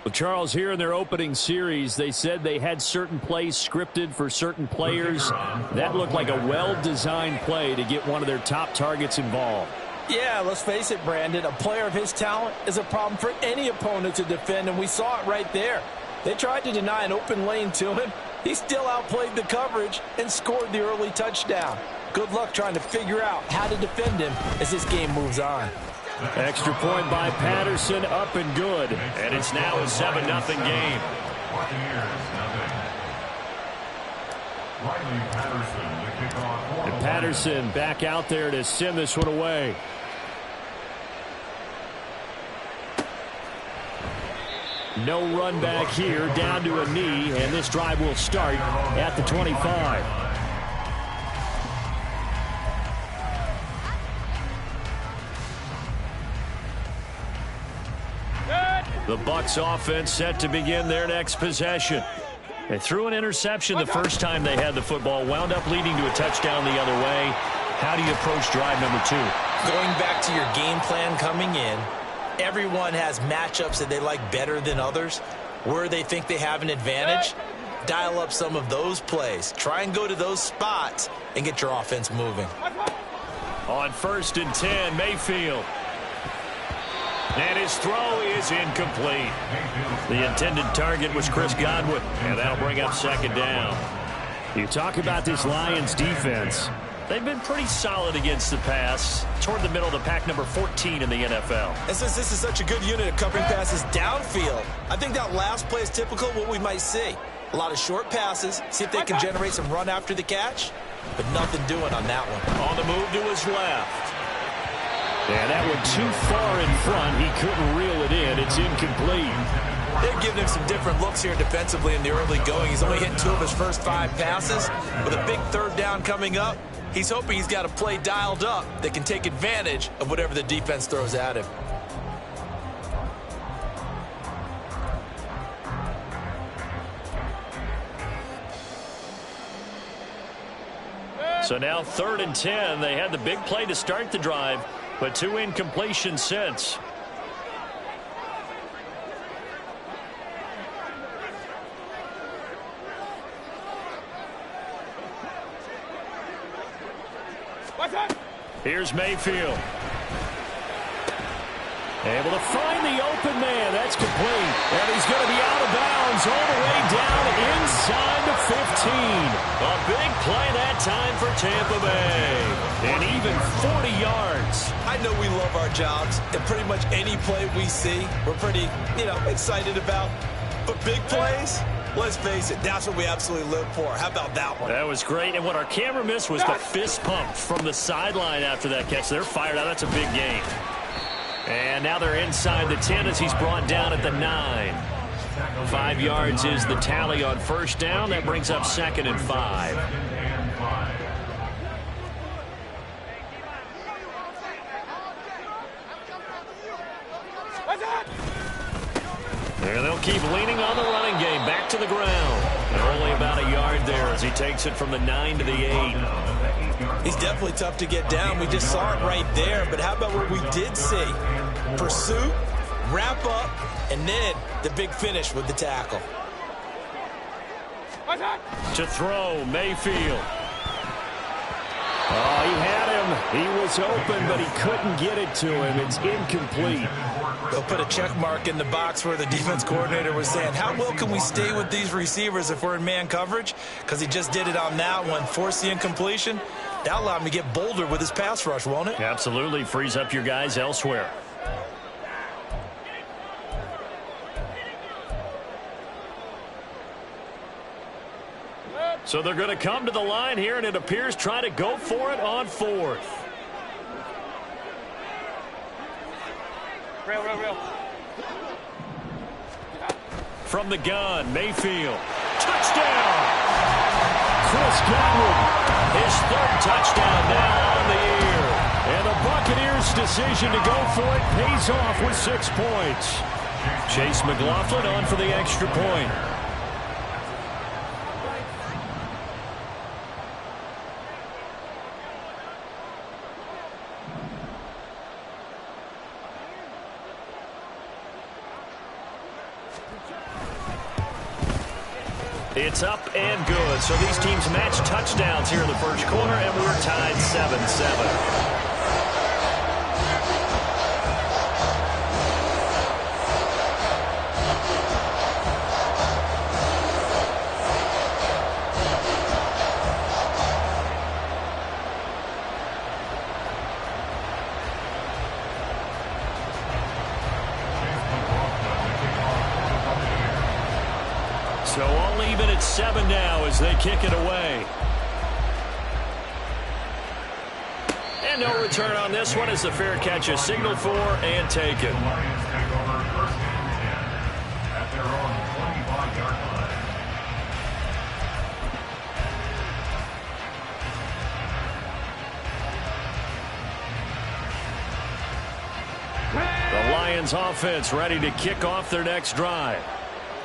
Well, Charles, here in their opening series, they said they had certain plays scripted for certain players. That looked like a well-designed play to get one of their top targets involved. Yeah, let's face it, Brandon. A player of his talent is a problem for any opponent to defend, and we saw it right there. They tried to deny an open lane to him. He still outplayed the coverage and scored the early touchdown. Good luck trying to figure out how to defend him as this game moves on. Extra point by Patterson, up and good. And it's now a 7-0 game. And Patterson back out there to send this one away. No run back here, down to a knee, and this drive will start at the 25. The Bucs offense set to begin their next possession. They threw an interception the first time they had the football, wound up leading to a touchdown the other way. How do you approach drive number 2? Going back to your game plan coming in, everyone has matchups that they like better than others. Where they think they have an advantage, dial up some of those plays. Try and go to those spots and get your offense moving. On 1st and 10, Mayfield. And his throw is incomplete. The intended target was Chris Godwin, and that'll bring up 2nd down. You talk about this Lions defense. They've been pretty solid against the pass, toward the middle of the pack, number 14 in the NFL. And since this is such a good unit of covering passes downfield, I think that last play is typical of what we might see. A lot of short passes, see if they can generate some run after the catch, but nothing doing on that one. On the move to his left. And that one too far in front. He couldn't reel it in. It's incomplete. They're giving him some different looks here defensively in the early going. He's only hit 2 of his first 5 passes. With a big 3rd down coming up, he's hoping he's got a play dialed up that can take advantage of whatever the defense throws at him. So now 3rd and 10. They had the big play to start the drive, but 2 incompletions since. Here's Mayfield. Able to find the open man. That's complete. And he's going to be out of bounds all the way down inside the 15. A big play that time for Tampa Bay. And even 40 yards. I know we love our jobs, and pretty much any play we see, we're pretty, excited about. But big plays, let's face it, that's what we absolutely live for. How about that one? That was great. And what our camera missed was the fist pump from the sideline after that catch. They're fired out. That's a big game. And now they're inside the 10 as he's brought down at the 9. 5 yards is the tally on 1st down. That brings up 2nd and 5. And they'll keep leaning on the running game. Back to the ground. And only about a yard there as he takes it from the 9 to the 8. He's definitely tough to get down. We just saw it right there. But how about what we did see? Pursuit, wrap up, and then the big finish with the tackle. To throw, Mayfield. Oh, he had him. He was open, but he couldn't get it to him. It's incomplete. They'll put a check mark in the box where the defense coordinator was saying, how well can we stay with these receivers if we're in man coverage? Because he just did it on that one. Force the incompletion. That'll allow him to get bolder with his pass rush, won't it? Absolutely. Frees up your guys elsewhere. So they're going to come to the line here, and it appears trying to go for it on 4th. Real. From the gun, Mayfield. Touchdown! Chris Godwin, his 3rd touchdown now on the year. And the Buccaneers' decision to go for it pays off with 6 points. Chase McLaughlin on for the extra point. It's up and good. So these teams match touchdowns here in the first quarter, and we're tied 7-7. So all even at 7 now as they kick it away. And no return on this one as the fair catch is signaled for and taken. The Lions take over first and 10 at their own 25-yard line. The Lions offense ready to kick off their next drive.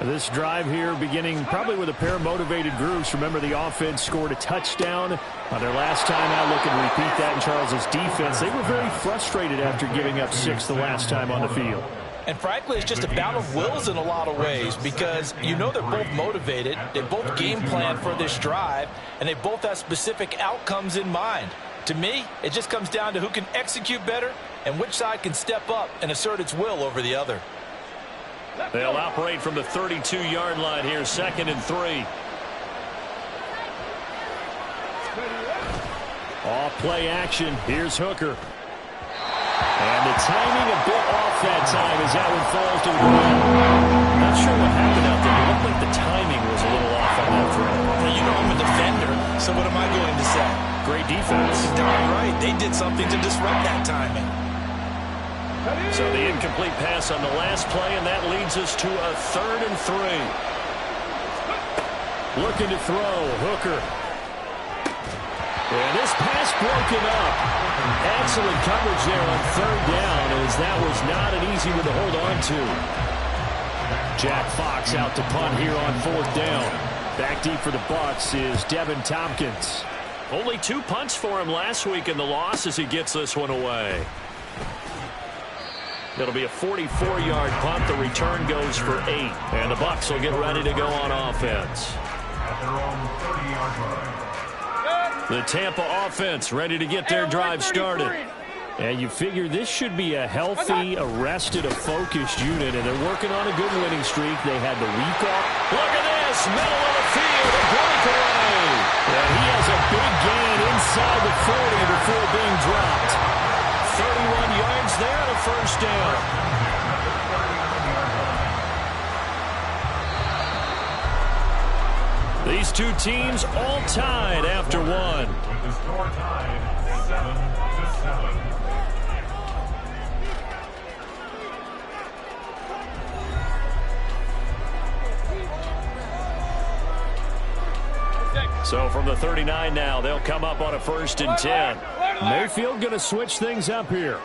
This drive here beginning probably with a pair of motivated groups. Remember, the offense scored a touchdown on their last time out. Looking to repeat that in Charles's defense. They were very frustrated after giving up 6 the last time on the field. And frankly, it's just a battle of wills in a lot of ways because you know they're both motivated. They both game plan for this drive, and they both have specific outcomes in mind. To me, it just comes down to who can execute better and which side can step up and assert its will over the other. They'll operate from the 32-yard line here, 2nd and 3. Off play action. Here's Hooker. And the timing a bit off that time as that one falls to the ground. Not sure what happened out there. It looked like the timing was a little off on that throw. Now, you know I'm a defender, so what am I going to say? Great defense. Darn right. They did something to disrupt that timing. So the incomplete pass on the last play, and that leads us to a 3rd and 3. Looking to throw, Hooker. And this pass broken up. Excellent coverage there on 3rd down, as that was not an easy one to hold on to. Jack Fox out to punt here on 4th down. Back deep for the Bucs is Devin Tompkins. Only 2 punts for him last week in the loss as he gets this one away. It'll be a 44-yard punt. The return goes for 8. And the Bucs will get ready to go on offense. At their own 30-yard line. The Tampa offense ready to get their drive started. And you figure this should be a healthy, arrested, a focused unit. And they're working on a good winning streak. They had the week off. Look at this. Middle of the field. A breakaway. And he has a big gain inside the 40 before being dropped. 31 yards there, the 1st down. These two teams all tied after one. With the score tied 7-7. So from the 39 now, they'll come up on a 1st and 10. Mayfield going to switch things up here.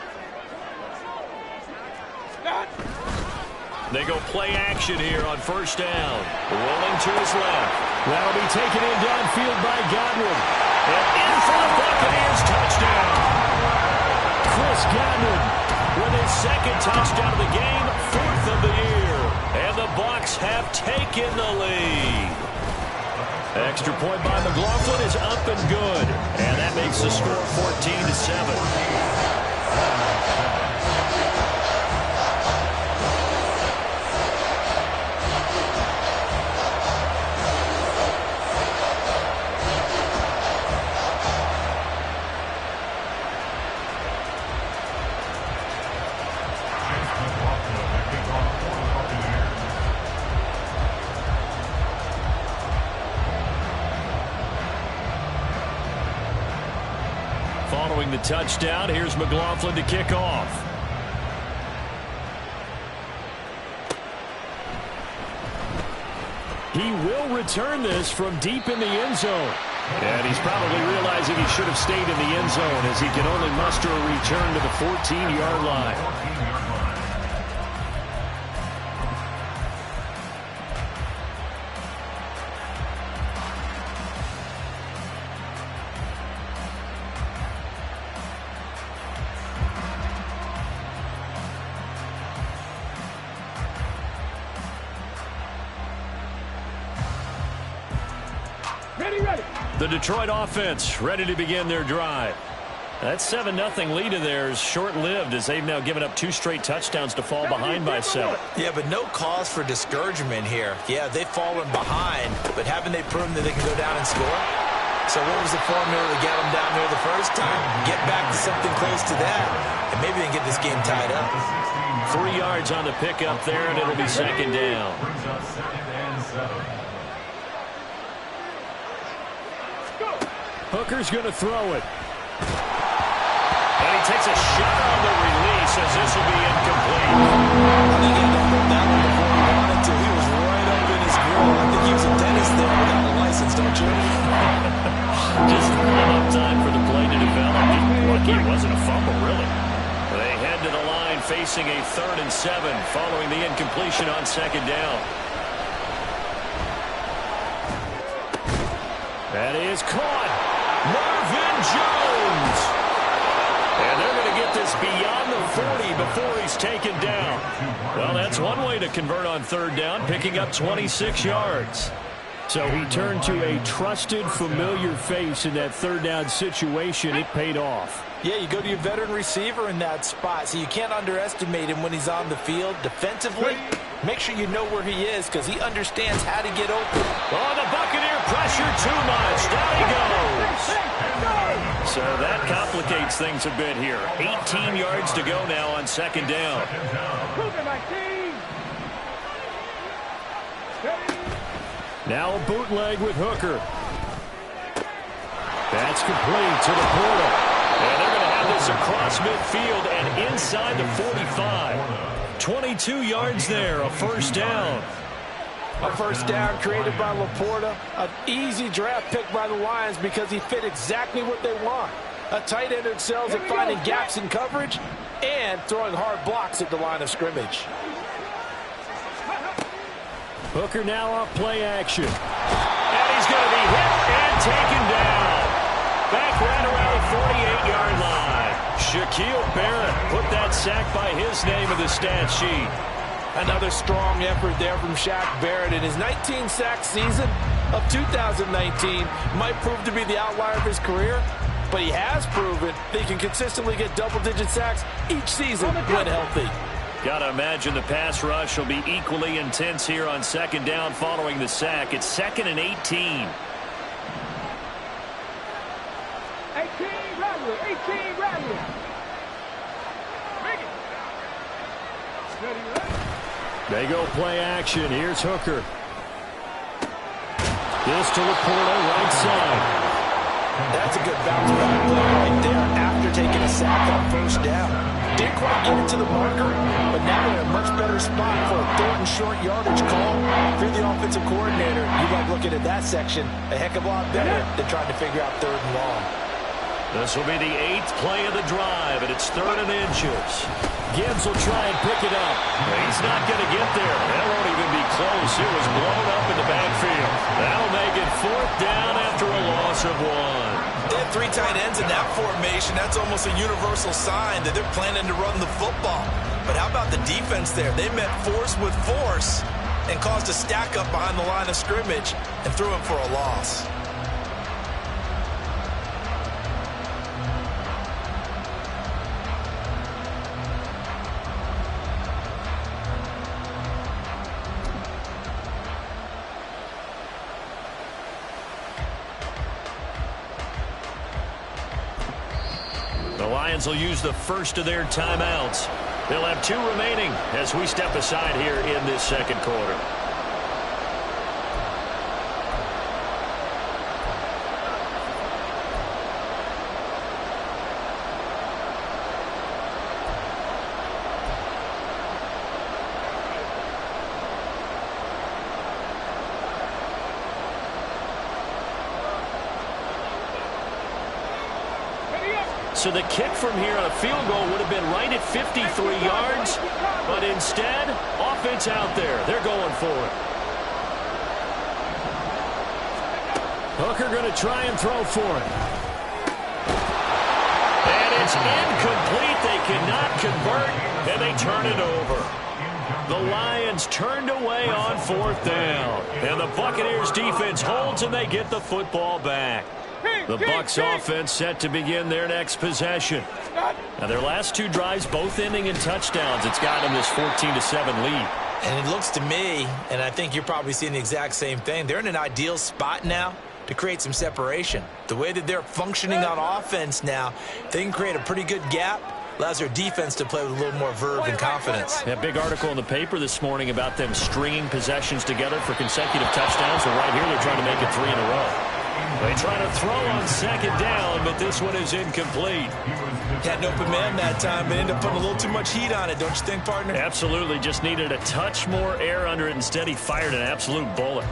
They go play action here on 1st down. Rolling to his left. That'll be taken in downfield by Godwin. And in for the Buccaneers touchdown. Chris Godwin with his 2nd touchdown of the game, 4th of the year. And the Bucs have taken the lead. Extra point by McLaughlin is up and good. And that makes the score 14-7. Following the touchdown, here's McLaughlin to kick off. He will return this from deep in the end zone. And he's probably realizing he should have stayed in the end zone as he can only muster a return to the 14-yard line. The Detroit offense ready to begin their drive. That 7-0 lead of theirs short-lived as they've now given up 2 straight touchdowns to fall behind by 7. Yeah, but no cause for discouragement here. Yeah, they've fallen behind, but haven't they proven that they can go down and score? So what was the formula to get them down there the first time? Get back to something close to that, and maybe they can get this game tied up. 3 yards on the pickup there, and it'll be 2nd down. Brings up 2nd and 7. Hooker's going to throw it. And he takes a shot on the release as this will be incomplete. I think he had to hold that one before he wanted to. He was right up in his grill. I think he was a dentist there without a license, don't you? Just enough time for the play to develop. Lucky it wasn't a fumble, really. They head to the line facing a 3rd and 7 following the incompletion on 2nd down. That is caught. Marvin Jones. And they're going to get this beyond the 40 before he's taken down. Well, that's one way to convert on 3rd down, picking up 26 yards. So he turned to a trusted, familiar face in that 3rd down situation. It paid off. Yeah, you go to your veteran receiver in that spot, so you can't underestimate him when he's on the field. Defensively, make sure you know where he is because he understands how to get open. Oh, the Buccaneer pressure too much. Down he goes. So that complicates things a bit here. 18 yards to go now on 2nd down. Now a bootleg with Hooker. That's complete to the portal. And they're going to have this across midfield and inside the 45. 22 yards there, a 1st down. A 1st down created by Laporta. An easy draft pick by the Lions because he fit exactly what they want. A tight end excels at finding gaps in coverage and throwing hard blocks at the line of scrimmage. Hooker now off play action. And he's going to be hit and taken down. Back right around the 48-yard line. Shaquille Barrett put that sack by his name in the stat sheet. Another strong effort there from Shaq Barrett. In his 19-sack season of 2019 might prove to be the outlier of his career, but he has proven that he can consistently get double-digit sacks each season when healthy. Got to imagine the pass rush will be equally intense here on 2nd down following the sack. It's 2nd and 18. 18 Rattler. They go play action. Here's Hooker. This to Laporta, right side. That's a good bounce back play right there after taking a sack on 1st down. Didn't quite get it to the marker, but now they're in a much better spot for a 3rd and short yardage call. If you're the offensive coordinator, you like looking at that section a heck of a lot better than trying to figure out 3rd and long. This will be the 8th play of the drive, and it's 3rd and inches. Gibbs will try and pick it up. He's not going to get there. That won't even be close. It was blown up in the backfield. That'll make it 4th down after a loss of 1. They had 3 tight ends in that formation. That's almost a universal sign that they're planning to run the football. But how about the defense there? They met force with force and caused a stack up behind the line of scrimmage and threw it for a loss. The Lions will use the first of their timeouts. They'll have 2 remaining as we step aside here in this 2nd quarter. So the kick from here on a field goal would have been right at 53 yards, but instead, offense out there. They're going for it. Hooker going to try and throw for it. And it's incomplete. They cannot convert, and they turn it over. The Lions turned away on 4th down. And the Buccaneers defense holds and they get the football back. The Bucs offense set to begin their next possession. Now their last 2 drives both ending in touchdowns. It's got them this 14-7 lead. And it looks to me, and I think you're probably seeing the exact same thing, they're in an ideal spot now to create some separation. The way that they're functioning on offense now, they can create a pretty good gap. Allows their defense to play with a little more verve and confidence. A big article in the paper this morning about them stringing possessions together for consecutive touchdowns. Well, right here they're trying to make it 3 in a row. They try to throw on 2nd down, but this one is incomplete. Had an open man that time, but ended up putting a little too much heat on it, don't you think, partner? Absolutely. Just needed a touch more air under it. Instead, he fired an absolute bullet.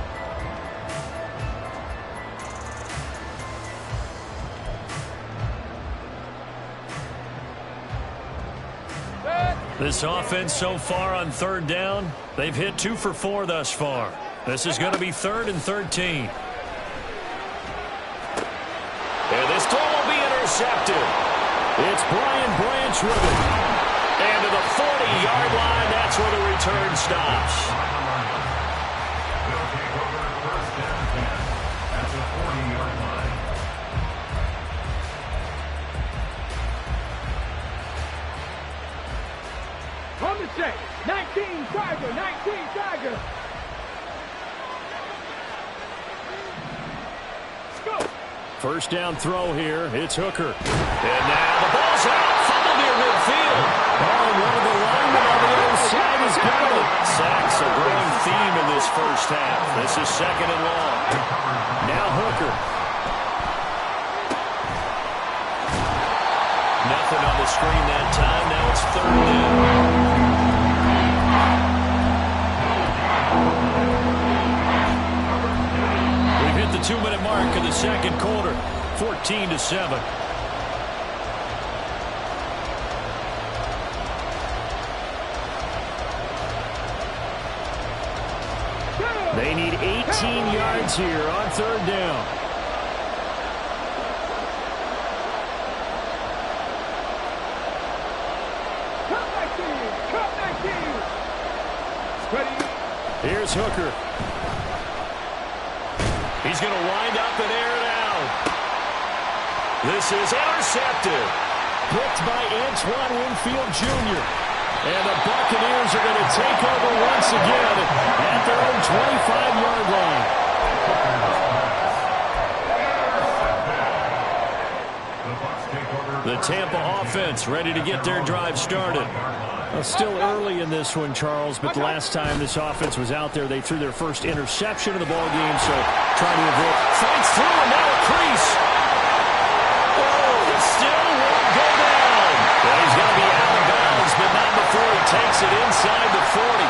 This offense so far on 3rd down, they've hit 2 for 4 thus far. This is going to be 3rd and 13. And this throw will be intercepted. It's Brian Branch with it. And to the 40-yard line, that's where the return stops. They'll take over 1st and 10 at the 40-yard line. On the set. 19 Tiger. 19 Tiger. Go. 1st down throw here. It's Hooker. And now the ball's out. Fumble near midfield. Oh, and one of the linemen on the other side has got it. Sacks a running theme in this 1st half. This is 2nd and long. Now Hooker. Nothing on the screen that time. Now it's 3rd down. We've hit the 2-minute mark of the 2nd quarter. 14-7. They need 18 yards here on 3rd down. Here's Hooker. He's going to wind up and air it out. This is intercepted. Picked by Antoine Winfield Jr. And the Buccaneers are going to take over once again at their own 25-yard line. The Tampa offense ready to get their drive started. Still early in this one, Charles, but the last time this offense was out there, they threw their first interception of the ball game, so trying to avoid. Fights through, and now a crease. Oh, it still won't go down. Well, he's going to be out of bounds, but not before he takes it inside the 40.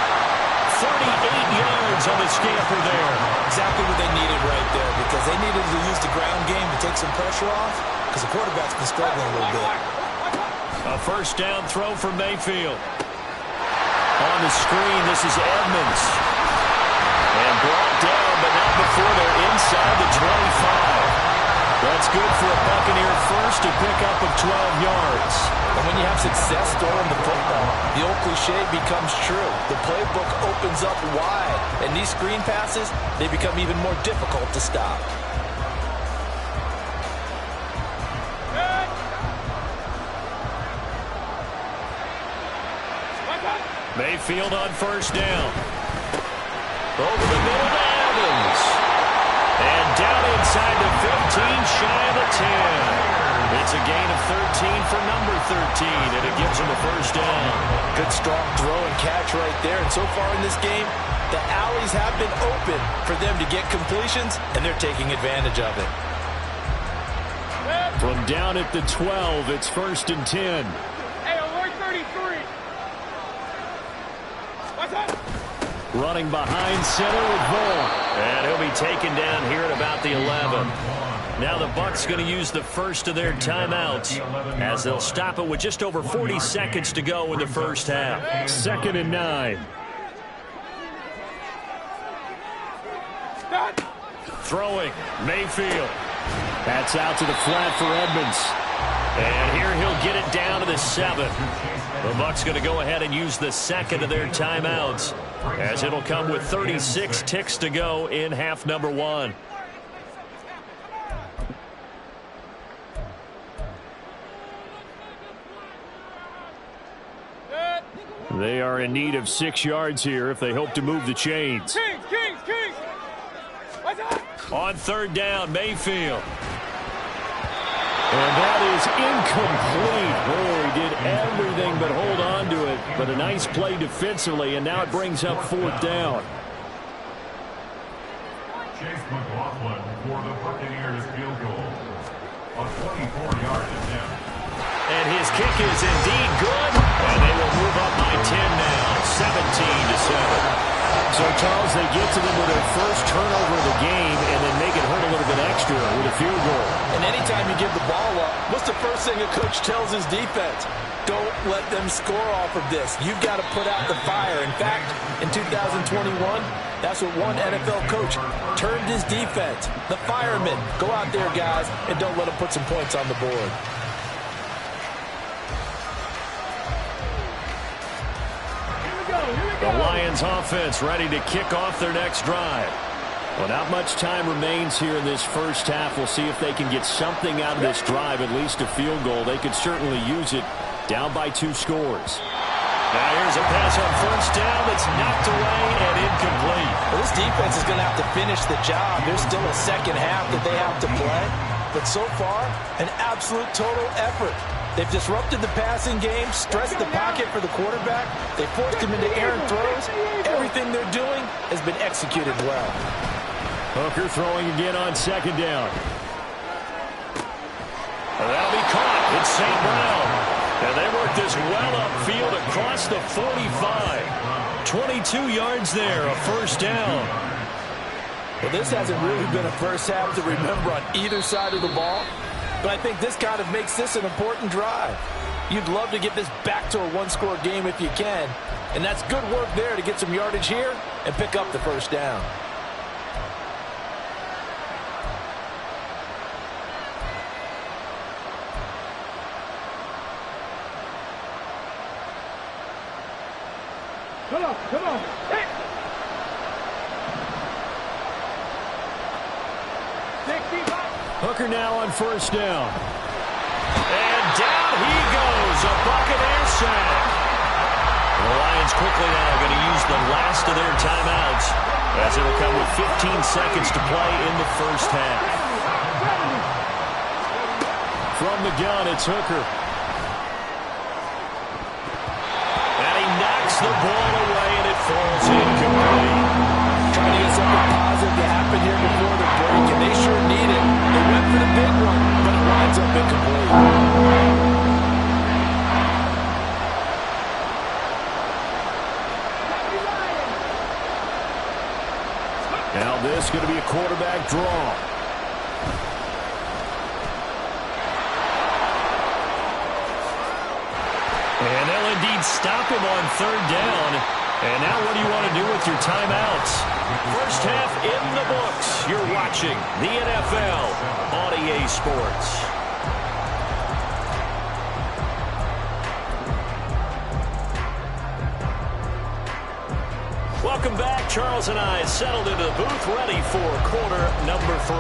38 yards on the scamper there. Exactly what they needed right there, because they needed to use the ground game to take some pressure off, because the quarterback's been struggling a little bit. A 1st down throw for Mayfield. On the screen, this is Edmonds. And brought down, but not before they're inside the 25. That's good for a Buccaneer first, a pickup of 12 yards. And when you have success throwing the football, the old cliche becomes true. The playbook opens up wide, and these screen passes, they become even more difficult to stop. Mayfield on 1st down. Over the middle to Evans. And down inside the 15, shy of the 10. It's a gain of 13 for number 13, and it gives him a 1st down. Good strong throw and catch right there. And so far in this game, the alleys have been open for them to get completions, and they're taking advantage of it. From down at the 12, it's 1st and 10. Hey, alert 33. What's up? Running behind center with Vaughn. And he'll be taken down here at about the 11. Now the Bucs going to use the first of their timeouts as they'll stop it with just over 40 seconds to go in the 1st half. 2nd and 9. Throwing, Mayfield. That's out to the flat for Edmonds. And here he'll get it down to the 7. The Bucks going to go ahead and use the second of their timeouts, as it'll come with 36 ticks to go in half number one. They are in need of 6 yards here if they hope to move the chains. Kings. On third down, Mayfield. And that is incomplete. Oh, he did everything but hold on to it. But a nice play defensively, and now it brings up fourth down. Chase McLaughlin for the Buccaneers field goal. A 24-yard attempt. And his kick is indeed good. And they will move up by 10 now, 17-7. So, Charles, they get to them with their first turnover of the game and then make it hurt a little bit extra with a field goal. And anytime you give the ball up, what's the first thing a coach tells his defense? Don't let them score off of this. You've got to put out the fire. In fact, in 2021, that's what one NFL coach termed his defense. The firemen. Go out there, guys, and don't let them put some points on the board. The Lions offense ready to kick off their next drive. Well, not much time remains here in this first half. We'll see if they can get something out of this drive, at least a field goal. They could certainly use it, down by 2 scores. Now here's a pass on first down that's knocked away and incomplete. Well, this defense is going to have to finish the job. There's still a second half that they have to play. But so far, an absolute total effort. They've disrupted the passing game, stressed the pocket for the quarterback. They forced him into errant throws. Everything they're doing has been executed well. Hooker throwing again on second down. That'll be caught. It's St. Brown. And they work this well upfield across the 45. 22 yards there, a first down. Well, this hasn't really been a first half to remember on either side of the ball. But I think this kind of makes this an important drive. You'd love to get this back to a one-score game if you can. And that's good work there to get some yardage here and pick up the first down. Come on. Hey. 65. Hooker now on first down. And down he goes, a Buccaneer sack. The Lions quickly now going to use the last of their timeouts, as it'll come with 15 seconds to play in the first half. From the gun, it's Hooker. And he knocks the ball away, and it falls incomplete. Trying to get something positive to happen here before the break, and they sure need it. They went for the big one, but it winds up incomplete. Now this is going to be a quarterback draw. And they'll indeed stop him on third down. And now what do you want to do with your timeouts? First half in the books. You're watching the NFL on EA Sports. Welcome back. Charles and I settled into the booth, ready for quarter number 3.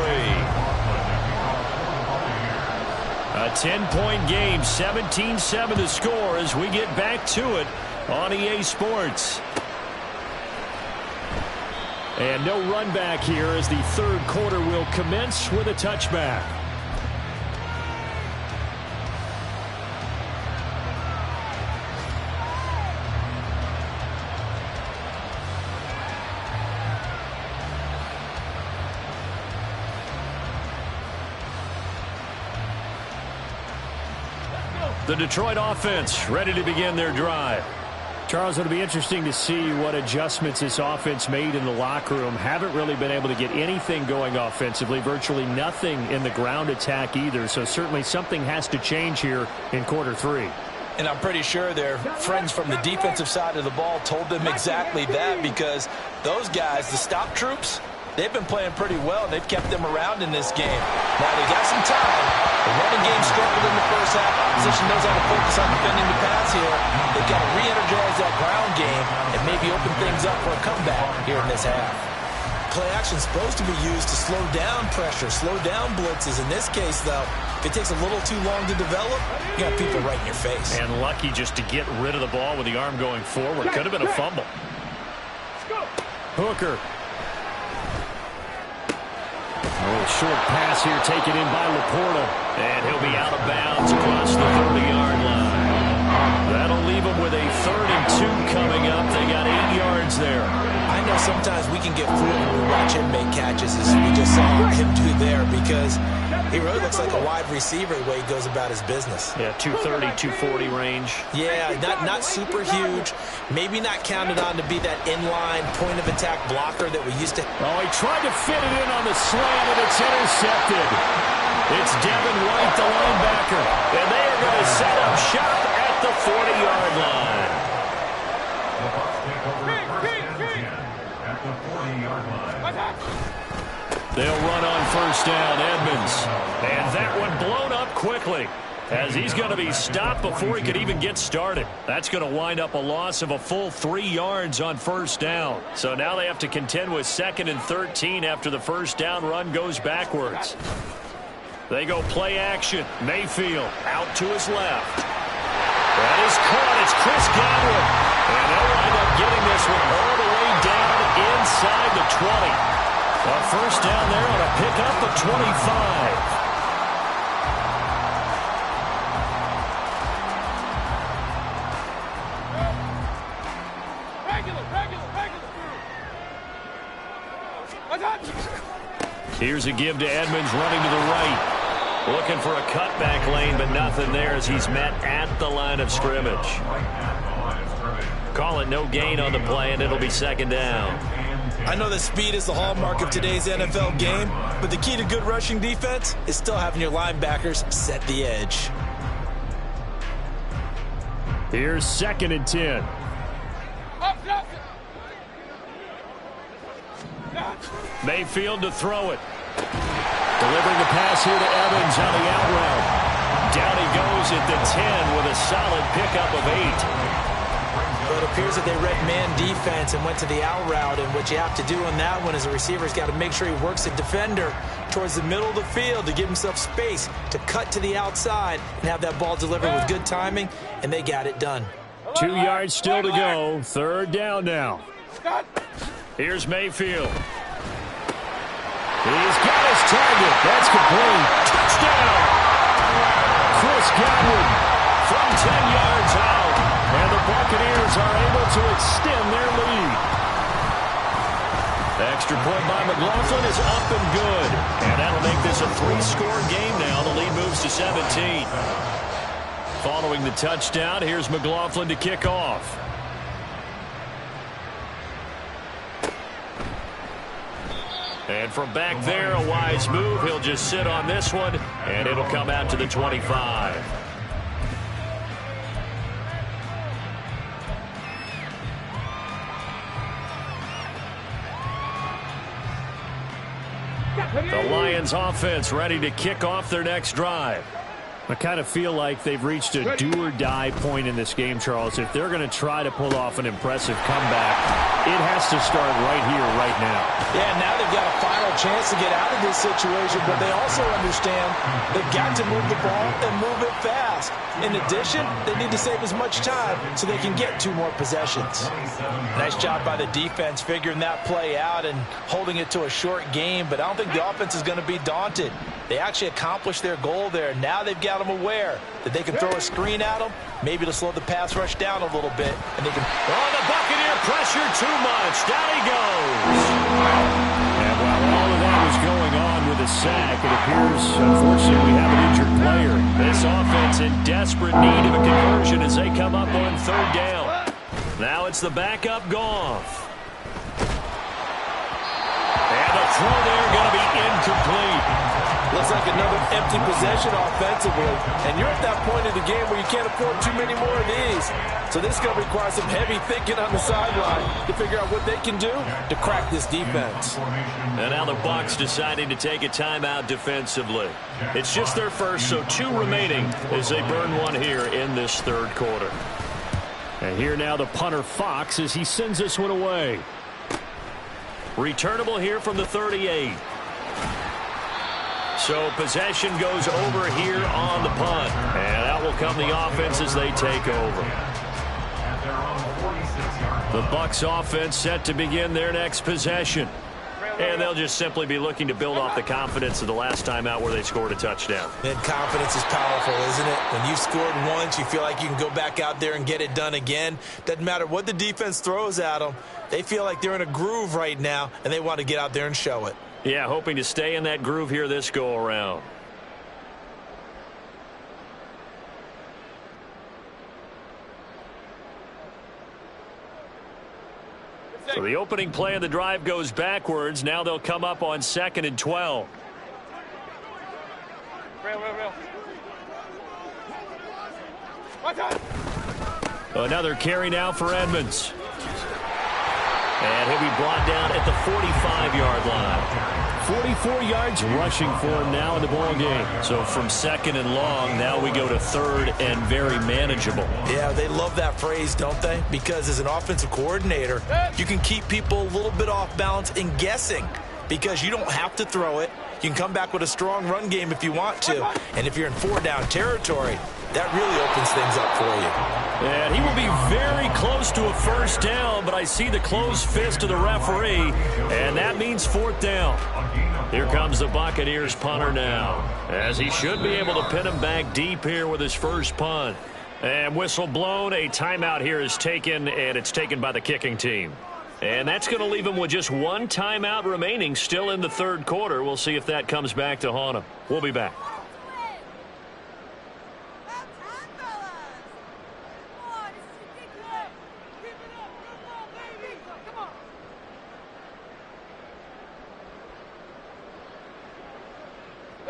A 10-point game, 17-7 to score as we get back to it on EA Sports. And no run back here as the third quarter will commence with a touchback. The Detroit offense ready to begin their drive. Charles, it'll be interesting to see what adjustments this offense made in the locker room. Haven't really been able to get anything going offensively, virtually nothing in the ground attack either. So certainly something has to change here in quarter 3. And I'm pretty sure their friends from the defensive side of the ball told them exactly that, because those guys, the stop troops, They've been playing pretty well. They've kept them around in this game. Now they got some time. The running game struggled in the first half. Opposition knows how to focus on defending the pass here. They've got to re-energize that ground game and maybe open things up for a comeback here in this half. Play action is supposed to be used to slow down pressure, slow down blitzes. In this case, though, if it takes a little too long to develop, you got people right in your face. And lucky just to get rid of the ball with the arm going forward. Could have been a fumble. Hooker. A short pass here taken in by Laporta. And he'll be out of bounds across the 30-yard line. That'll leave him with a 3rd and 2 coming up. They got 8 yards there. I know sometimes we can get fooled when we watch him make catches, as we just saw him do there, because he really looks like a wide receiver the way he goes about his business. Yeah, 230, 240 range. Yeah, not super huge. Maybe not counted on to be that inline point-of-attack blocker that we used to. Oh, he tried to fit it in on the slant, and it's intercepted. It's Devin White, the linebacker, and they are going to set up shop at the 40-yard line. They'll run on first down, Edmonds. And that one blown up quickly, as he's going to be stopped before he could even get started. That's going to wind up a loss of a full 3 yards on first down. So now they have to contend with 2nd and 13 after the first down run goes backwards. They go play action. Mayfield out to his left. That is caught. It's Chris Godwin. And they'll wind up getting this one all the way down inside the 20. A first down there on a pickup of 25. Here's a give to Edmonds running to the right. Looking for a cutback lane, but nothing there as he's met at the line of scrimmage. Call it no gain on the play, and it'll be 2nd down. I know that speed is the hallmark of today's NFL game, but the key to good rushing defense is still having your linebackers set the edge. Here's 2nd and 10. Mayfield to throw it. Delivering the pass here to Evans on the out route. Down he goes at the 10 with a solid pickup of 8. Well, it appears that they read man defense and went to the out route, and what you have to do on that one is the receiver's got to make sure he works the defender towards the middle of the field to give himself space to cut to the outside and have that ball delivered with good timing, and they got it done. 2 yards still to go. 3rd down now. Here's Mayfield. He's got his target. That's complete. Touchdown! Chris Godwin from 10 yards out. And the Buccaneers are able to extend their lead. The extra point by McLaughlin is up and good. And that'll make this a 3-score game now. The lead moves to 17. Following the touchdown, here's McLaughlin to kick off. And from back there, a wise move. He'll just sit on this one, and it'll come out to the 25. The Lions offense ready to kick off their next drive. I kind of feel like they've reached a do-or-die point in this game, Charles. If they're going to try to pull off an impressive comeback, it has to start right here, right now. Yeah, now they've got a final chance to get out of this situation, but they also understand they've got to move the ball and move it fast. In addition, they need to save as much time so they can get 2 more possessions. Nice job by the defense figuring that play out and holding it to a short game, but I don't think the offense is going to be daunted. They actually accomplished their goal there. Now they've got them aware that they can throw a screen at them, maybe to slow the pass rush down a little bit, and they can. Oh, the Buccaneer pressure too much. Down he goes. And while all of that was going on with a sack, it appears, unfortunately, we have an injured player. This offense in desperate need of a conversion as they come up on 3rd down. Now it's the backup Goff. And the throw there going to be incomplete. Looks like another empty possession offensively, and you're at that point of the game where you can't afford too many more of these. So this is going to require some heavy thinking on the sideline to figure out what they can do to crack this defense. And now the Bucs deciding to take a timeout defensively. It's just their first, so 2 remaining as they burn one here in this third quarter. And here now the punter Fox as he sends this one away. Returnable here from the 38. So possession goes over here on the punt. And out will come the offense as they take over. The Bucs offense set to begin their next possession. And they'll just simply be looking to build off the confidence of the last time out where they scored a touchdown. And confidence is powerful, isn't it? When you've scored once, you feel like you can go back out there and get it done again. Doesn't matter what the defense throws at them. They feel like they're in a groove right now, and they want to get out there and show it. Yeah, hoping to stay in that groove here this go-around. So the opening play of the drive goes backwards. Now they'll come up on 2nd and 12. Another carry now for Edmonds. And he'll be brought down at the 45-yard line. 44 yards rushing for him now in the ball game. So from 2nd and long, now we go to 3rd and very manageable. Yeah, they love that phrase, don't they? Because as an offensive coordinator, you can keep people a little bit off balance and guessing because you don't have to throw it. You can come back with a strong run game if you want to. And if you're in 4-down territory, that really opens things up for you. And he will be very close to a first down, but I see the closed fist of the referee, and that means 4th down. Here comes the Buccaneers punter now, as he should be able to pin him back deep here with his first punt. And whistle blown, a timeout here is taken, and it's taken by the kicking team. And that's going to leave him with just 1 timeout remaining still in the third quarter. We'll see if that comes back to haunt him. We'll be back.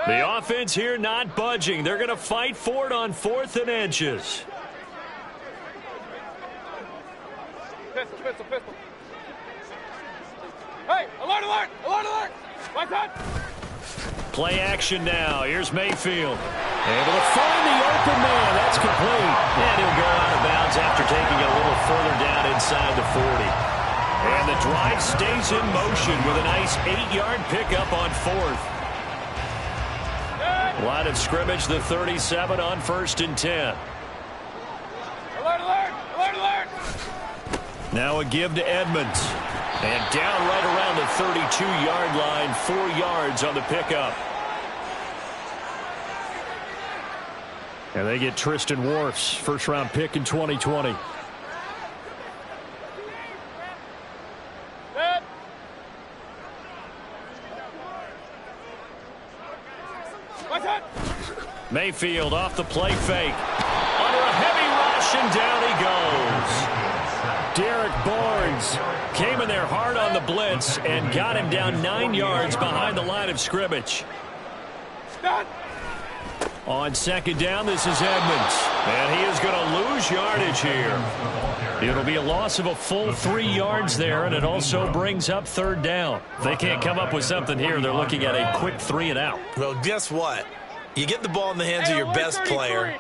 The offense here not budging. They're going to fight for it on 4th and inches. Pistol. Hey, alert, alert, alert, alert. What's that? Play action now. Here's Mayfield. Able to find the open man. That's complete. And he'll go out of bounds after taking it a little further down inside the 40. And the drive stays in motion with a nice 8-yard pickup on 4th. Line of scrimmage, the 37 on 1st and 10. Alert, alert, alert, alert. Now a give to Edmonds. And down right around the 32-yard line, 4 yards on the pickup. And they get Tristan Wirfs, first-round pick in 2020. Mayfield off the play fake. Under a heavy rush, and down he goes. Derek Barnes came in there hard on the blitz and got him down 9 yards behind the line of scrimmage. On 2nd down, this is Edmonds. And he is going to lose yardage here. It'll be a loss of a full 3 yards there, and it also brings up 3rd down. If they can't come up with something here, they're looking at a quick 3 and out. Well, guess what? You get the ball in the hands of your best player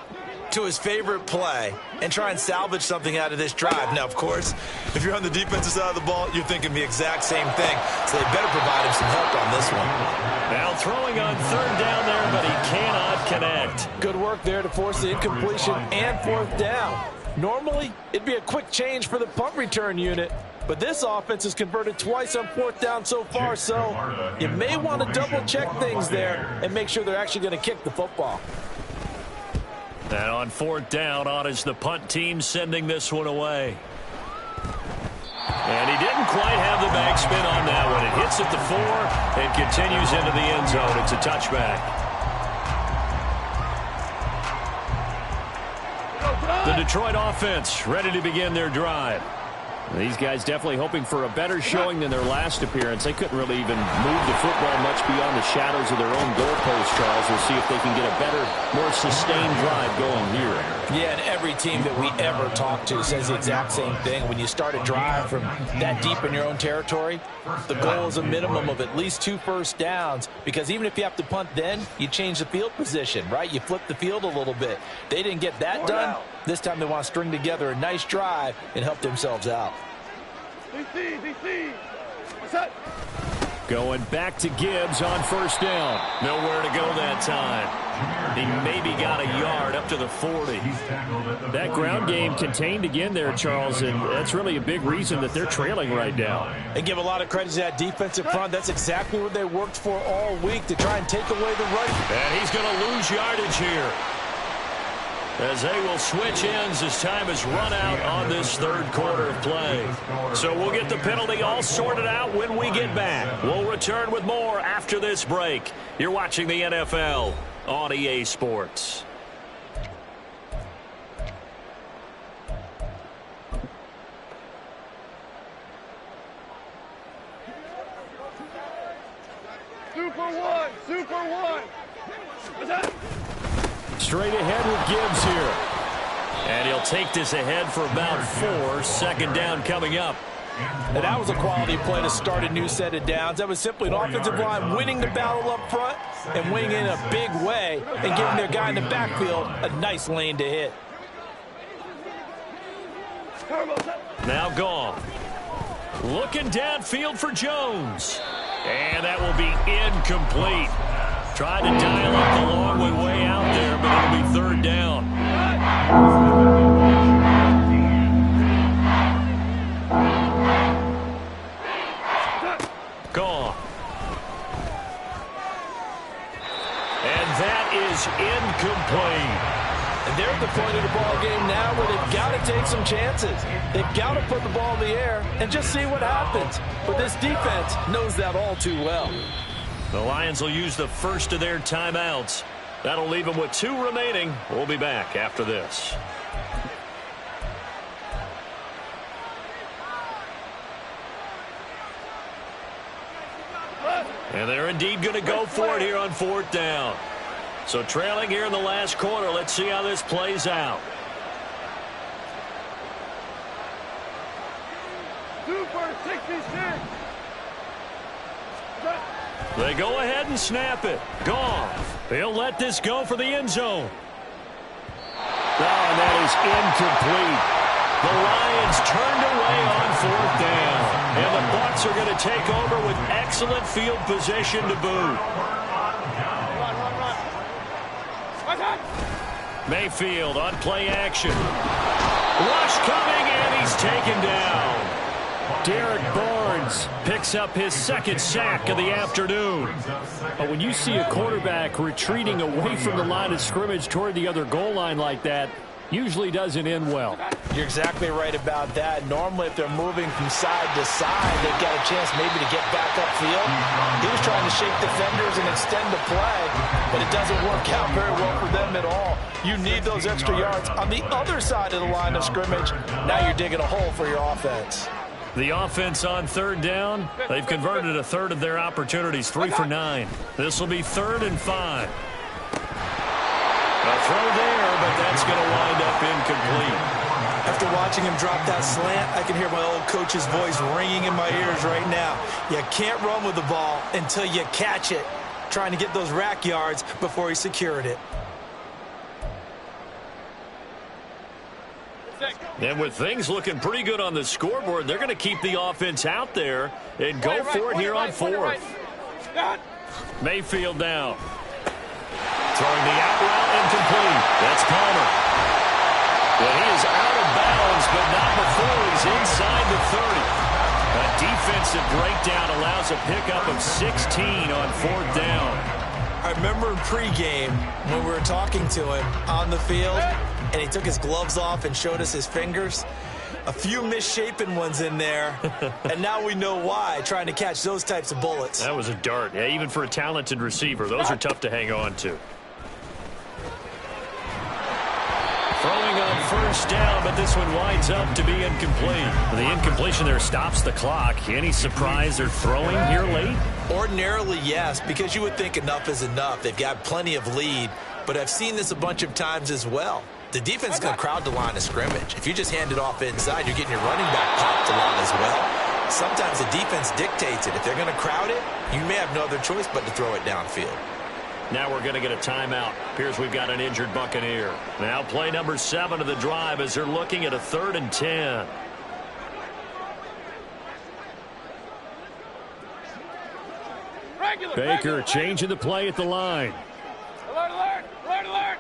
to his favorite play and try and salvage something out of this drive. Now, of course, if you're on the defensive side of the ball, you're thinking the exact same thing. So they better provide him some help on this one. Now throwing on 3rd down there, but he cannot connect. Good work there to force the incompletion and 4th down. Normally, it'd be a quick change for the punt return unit. But this offense has converted twice on 4th down so far, so you may want to double-check things there and make sure they're actually going to kick the football. And on 4th down, on is the punt team sending this one away. And he didn't quite have the backspin on that one. It hits at the 4 and continues into the end zone. It's a touchback. The Detroit offense ready to begin their drive. These guys definitely hoping for a better showing than their last appearance. They couldn't really even move the football much beyond the shadows of their own goalpost, Charles. We'll see if they can get a better, more sustained drive going here. Yeah, and every team that we ever talk to says the exact same thing. When you start a drive from that deep in your own territory, the goal is a minimum of at least 2 first downs, because even if you have to punt then, you change the field position, right? You flip the field a little bit. They didn't get that done. This time they want to string together a nice drive and help themselves out. What's up? Going back to Gibbs on first down. Nowhere to go that time. He maybe got a yard up to the 40. That ground game contained again there, Charles, and that's really a big reason that they're trailing right now. They give a lot of credit to that defensive front. That's exactly what they worked for all week, to try and take away the run. And he's going to lose yardage here, as they will switch ends as time is run out on this third quarter of play. So we'll get the penalty all sorted out when we get back. We'll return with more after this break. You're watching the NFL on EA Sports. Super one. What's up? Straight ahead with Gibbs here. And he'll take this ahead for about 4. Second down coming up. And that was a quality play to start a new set of downs. That was simply an offensive line winning the battle up front and winning in a big way and giving their guy in the backfield a nice lane to hit. Now gone. Looking downfield for Jones. And that will be incomplete. Tried to dial up the long way out there, but it'll be third down. Gone. And that is incomplete. And they're at the point of the ball game now where they've got to take some chances. They've got to put the ball in the air and just see what happens. But this defense knows that all too well. The Lions will use the first of their timeouts. That'll leave them with 2 remaining. We'll be back after this. And they're indeed going to go for it here on 4th down. So trailing here in the last quarter. Let's see how this plays out. Super 66. They go ahead and snap it. Gone. They'll let this go for the end zone. Oh, and that is incomplete. The Lions turned away on 4th down. And the Bucs are going to take over with excellent field position to boot. Mayfield on play action. Rush coming, and he's taken down. Derek Barnes picks up his 2nd sack of the afternoon. When you see a quarterback retreating away from the line of scrimmage toward the other goal line like that, usually doesn't end well. You're exactly right about that. Normally, if they're moving from side to side, they've got a chance maybe to get back upfield. He was trying to shake defenders and extend the play, but it doesn't work out very well for them at all. You need those extra yards on the other side of the line of scrimmage. Now you're digging a hole for your offense. The offense on 3rd down, they've converted a third of their opportunities, 3 for 9. This will be 3rd and 5. A throw there, but that's going to wind up incomplete. After watching him drop that slant, I can hear my old coach's voice ringing in my ears right now. You can't run with the ball until you catch it. Trying to get those rack yards before he secured it. And with things looking pretty good on the scoreboard, they're going to keep the offense out there and go for it here on 4th. Mayfield down. Throwing the out route incomplete. That's Palmer. Well, he is out of bounds, but not before he's inside the 30. A defensive breakdown allows a pickup of 16 on 4th down. I remember in pregame when we were talking to him on the field, and he took his gloves off and showed us his fingers. A few misshapen ones in there, and now we know why, trying to catch those types of bullets. That was a dart. Yeah, even for a talented receiver, those are tough to hang on to. Throwing on 1st first down, but this one winds up to be incomplete. The incompletion there stops the clock. Any surprise they're throwing here late? Ordinarily, yes, because you would think enough is enough. They've got plenty of lead, but I've seen this a bunch of times as well. The defense is going to crowd the line of scrimmage. If you just hand it off inside, you're getting your running back popped a lot as well. Sometimes the defense dictates it. If they're going to crowd it, you may have no other choice but to throw it downfield. Now we're going to get a timeout. Appears we've got an injured Buccaneer. Now play number 7 of the drive as they're looking at a 3rd and 10. Baker changing the play at the line. Alert, alert, alert, alert.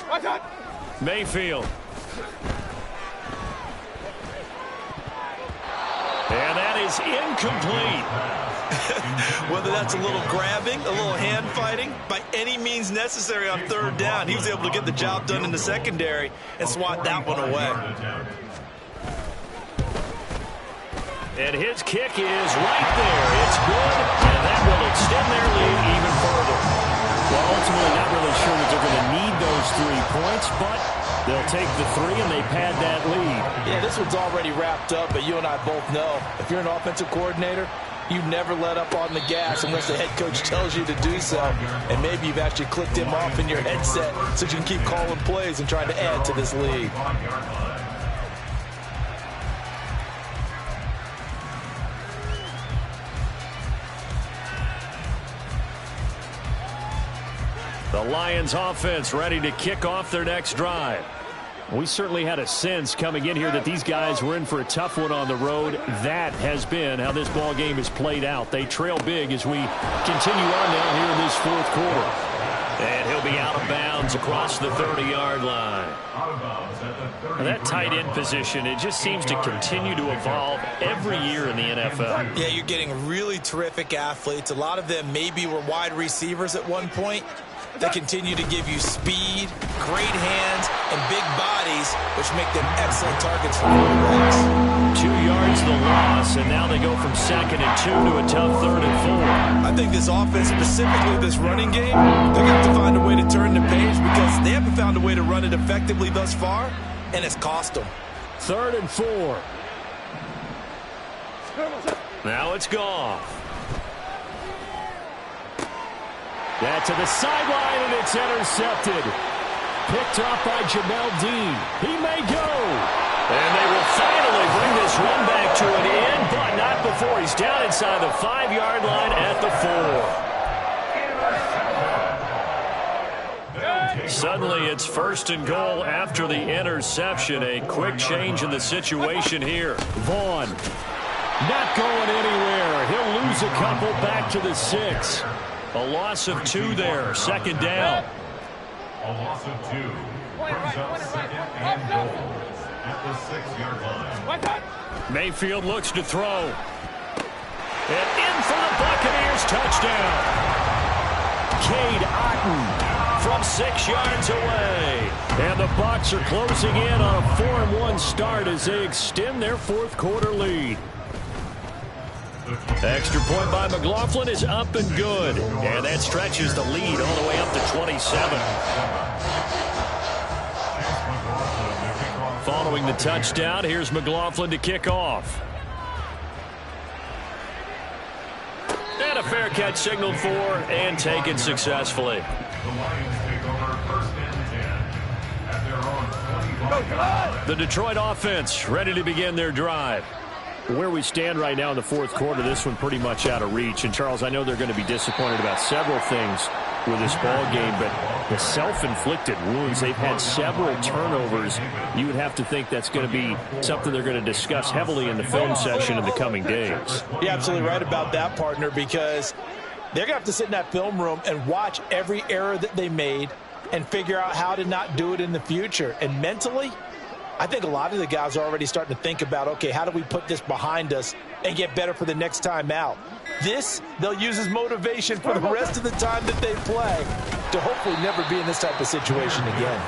Watch out. Mayfield. And that is incomplete. Whether that's a little grabbing, a little hand fighting, by any means necessary on 3rd down, he was able to get the job done in the secondary and swat that one away. And his kick is right there. It's good, and that will extend their lead even further. Well, ultimately not really sure that they're going to need those 3 points, but they'll take the 3 and they pad that lead. Yeah, this one's already wrapped up, but you and I both know if you're an offensive coordinator, you never let up on the gas unless the head coach tells you to do so. And maybe you've actually clicked him off in your headset so you can keep calling plays and trying to add to this lead. The Lions offense ready to kick off their next drive. We certainly had a sense coming in here that these guys were in for a tough one on the road. That has been how this ball game has played out. They trail big as we continue on now here in this 4th quarter. And he'll be out of bounds across the 30-yard line. Now that tight end position, it just seems to continue to evolve every year in the NFL. Yeah, you're getting really terrific athletes. A lot of them maybe were wide receivers at one point. They continue to give you speed, great hands, and big bodies, which make them excellent targets for quarterbacks. 2 yards the loss, and now they go from 2nd and 2 to a tough 3rd and 4. I think this offense, specifically this running game, they're going to have to find a way to turn the page because they haven't found a way to run it effectively thus far, and it's cost them. 3rd and 4. Now it's gone. That to the sideline, and it's intercepted. Picked off by Jamel Dean. He may go. And they will finally bring this run back to an end, but not before he's down inside the 5-yard line at the 4. Suddenly it's 1st and goal after the interception. A quick change in the situation here. Vaughn not going anywhere. He'll lose a couple back to the 6. A loss of 2 there. 2nd down. A loss of 2. Brings up 2nd and goal at the 6-yard line. Watch out. Mayfield looks to throw. And in for the Buccaneers. Touchdown. Cade Otton from 6 yards away. And the Bucs are closing in on a 4-1 start as they extend their 4th quarter lead. Extra point by McLaughlin is up and good. And that stretches the lead all the way up to 27. Following the touchdown, here's McLaughlin to kick off. And a fair catch signaled for and taken successfully. The Lions take over 1st and 10 at their own 25-yard line. The Detroit offense ready to begin their drive. Where we stand right now in the 4th quarter, this one pretty much out of reach. And, Charles, I know they're going to be disappointed about several things with this ball game, but the self-inflicted wounds, they've had several turnovers. You would have to think that's going to be something they're going to discuss heavily in the film session in the coming days. You're absolutely right about that, partner, because they're going to have to sit in that film room and watch every error that they made and figure out how to not do it in the future. And mentally, I think a lot of the guys are already starting to think about, okay, how do we put this behind us and get better for the next time out? This, they'll use as motivation for the rest of the time that they play to hopefully never be in this type of situation again.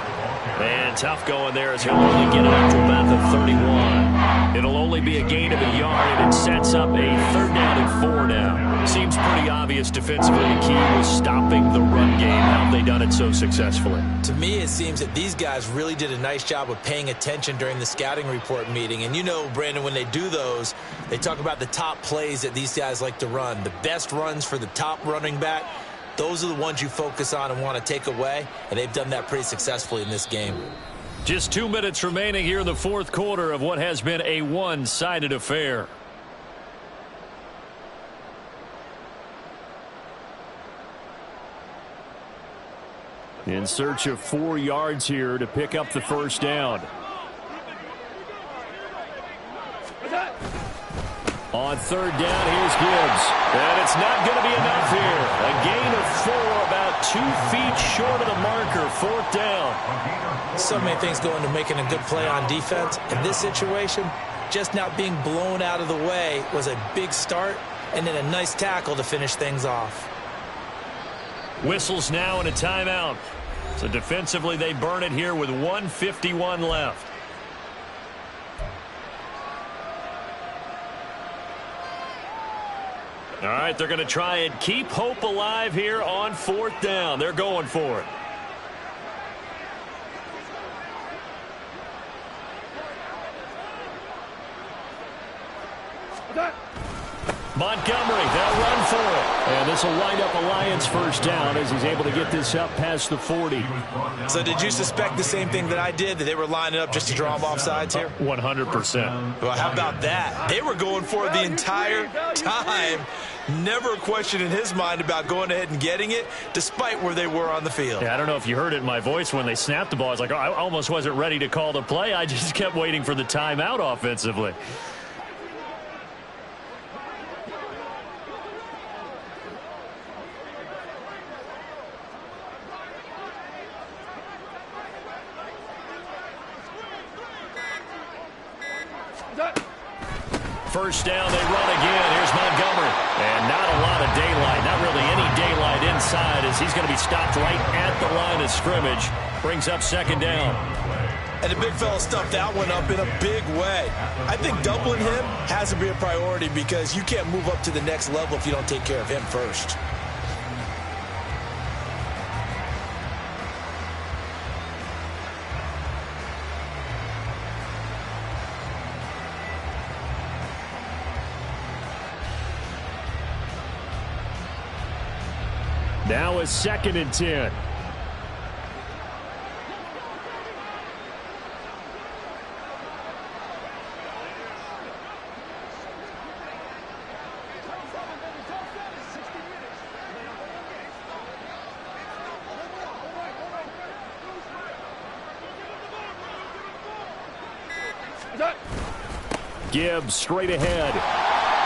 And tough going there as he'll only get it up to about the 31. It'll only be a gain of a yard, and it sets up a 3rd down and 4 now. Seems pretty obvious defensively the key was stopping the run game. How have they done it so successfully? To me, it seems that these guys really did a nice job of paying attention during the scouting report meeting. And you know, Brandon, when they do those, they talk about the top plays that these guys like to run. The best runs for the top running back. Those are the ones you focus on and want to take away, and they've done that pretty successfully in this game. Just 2 minutes remaining here in the 4th quarter of what has been a one-sided affair. In search of 4 yards here to pick up the 1st down. On 3rd down, here's Gibbs. And it's not going to be enough here. A gain of 4, about 2 feet short of the marker. 4th down. So many things go into making a good play on defense. In this situation, just not being blown out of the way was a big start, and then a nice tackle to finish things off. Whistles now and a timeout. So defensively, they burn it here with 1:51 left. All right, they're going to try and keep hope alive here on 4th down. They're going for it. Montgomery, they'll run for it. And this will wind up a Lions 1st down as he's able to get this up past the 40. So did you suspect the same thing that I did, that they were lining up just to draw them off sides here? 100%. Well, how about that? They were going for it the entire time. Never a question in his mind about going ahead and getting it, despite where they were on the field. Yeah, I don't know if you heard it in my voice when they snapped the ball. I was like, oh, I almost wasn't ready to call the play. I just kept waiting for the timeout offensively. First down, they run again. Here's Montgomery. And not a lot of daylight. Not really any daylight inside as he's going to be stopped right at the line of scrimmage. Brings up 2nd down. And the big fella stuffed that one up in a big way. I think doubling him has to be a priority because you can't move up to the next level if you don't take care of him first. Now a 2nd and 10. Gibbs straight ahead.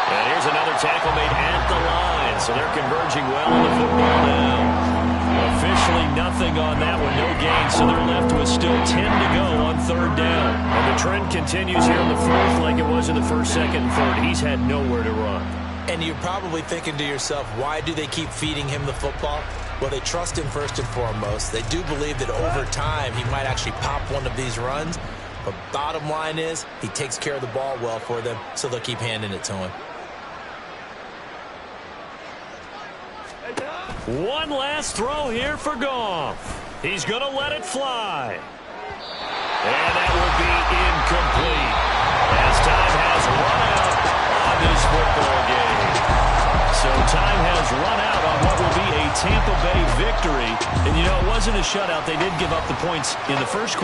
And here's another tackle made at the line. So they're converging well on the football now. Officially nothing on that one. No gain. So they're left with still 10 to go on 3rd down. And the trend continues here in the 4th like it was in the 1st, 2nd, and 3rd. He's had nowhere to run. And you're probably thinking to yourself, why do they keep feeding him the football? Well, they trust him first and foremost. They do believe that over time he might actually pop one of these runs. But bottom line is he takes care of the ball well for them, so they'll keep handing it to him. One last throw here for Goff. He's going to let it fly. And that will be incomplete as time has run out on this football game. So time has run out on what will be a Tampa Bay victory. And, you know, it wasn't a shutout. They did give up the points in the first quarter.